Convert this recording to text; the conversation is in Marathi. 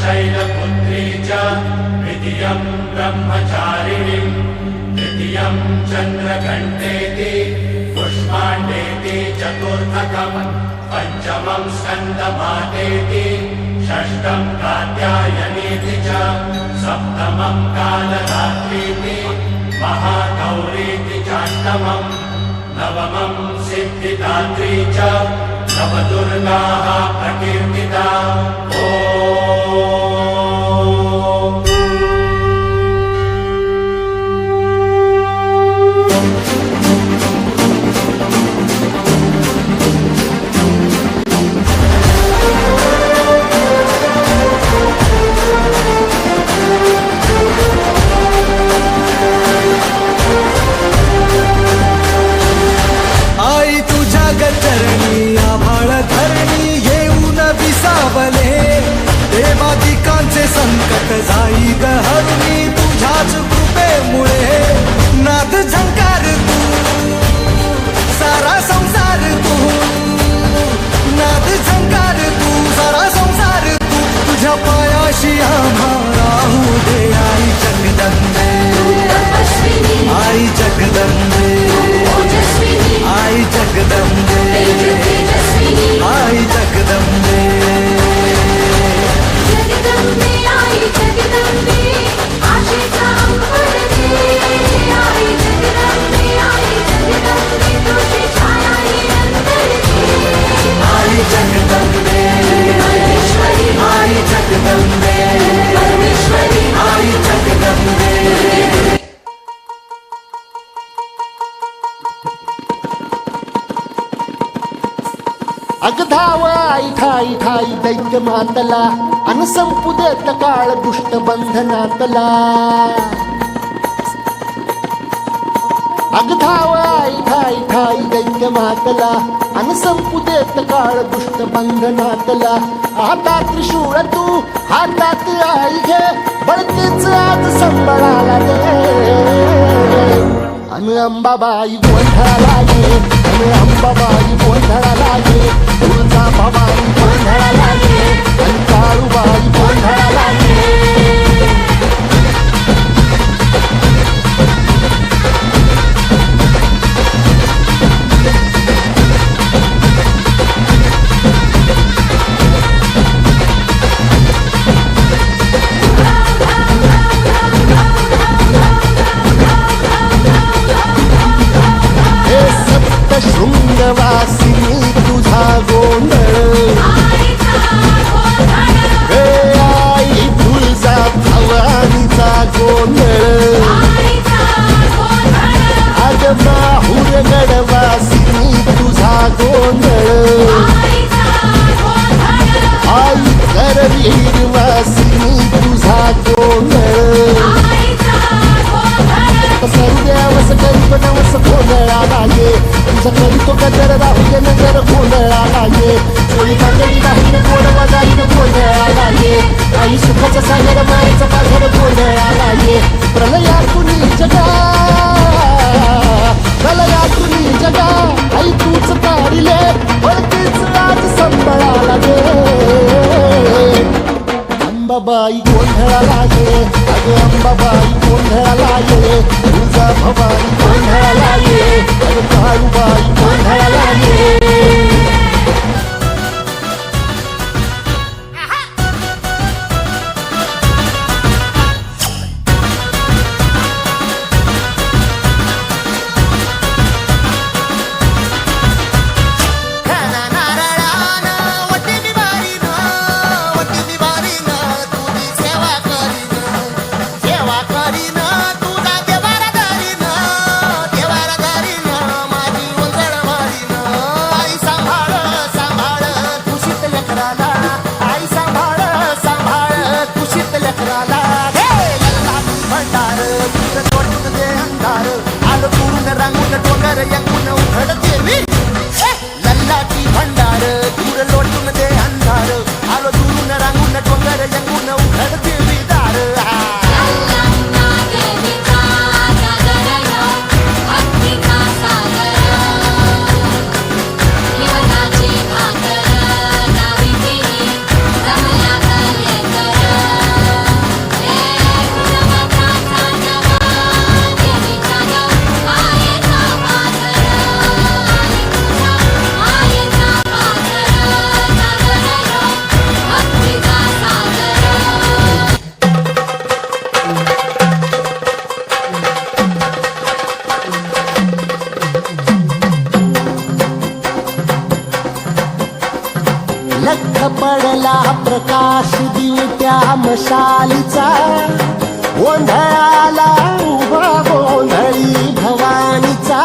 शैलपुत्री च द्वितीयं ब्रह्मचारिणी तृतीयं चन्द्रघण्टेति पुष्पाण्डेति चतुर्थकं पंचमं स्कन्दमातेति षष्ठं कात्यायनीति च सप्तमं कालरात्रीति महागौरीति चाष्टमं नवमं सिद्धिदात्री च नवदुर्गाः प्रकीर्तिता। संकट जाई गहरुनी तुझ्याच कृपेमुळे नाद झंकार तू सारा संसार तू नाद झंकार तू सारा संसार तू तुझ्या पायाशी आम्हा राहू दे आई जगदंबे आई जगदंबे आई जगदंबे आई जगदंबे अगधाव आई ठाई ठाई दैत्य मातला अन संपू देत काळ दुष्ट बंधनातला अगधाव आई ठाई ठाई दैत्य मातला अन संपू देत काळ दुष्ट बंधनातला हातात त्रिशूळ तू हातात आई घे बळतेच आज संबळाला दे अन अंबाबाई गोंधळाला ये अन अंबाबाई गोंधळाला ये तुळजा भवानी गोंधळाला ये अन काळूबाई गोंधळाला ये शृंगवासिनी तुझा गोंधळ हे आई तुळजा भवानीचा गोंधळ अग माहुर गडवासिनी तुझा गोंधळ आई करवीरवासिनी तुझा गोंधळ सर्व्यावस करीत नवस गोंधळाला ये तुझं करीतो गजर राहुल नजर गोंधळाला ये सोयी कांगडी राहील गोड वजाईन गोंधळाला ये आई सुखाचा सागर मायेचा पाझर गोंधळाला ये प्रलयातुनी जगा प्रलयातुनी जगा आई तूच तारिले वळतीच आज संबळाला ये अंबाबाई गोंधळाला ये अग अंबाबाई गोंधळाला ये तुझा भवानी गोंधळाला ये अग काळूबाई गोंधळाला ये करीन तुझा देवारा धरीन माझी पडला प्रकाश दिवट्या मशालीचा गोंधळाला उभा गोंधळी भवानीचा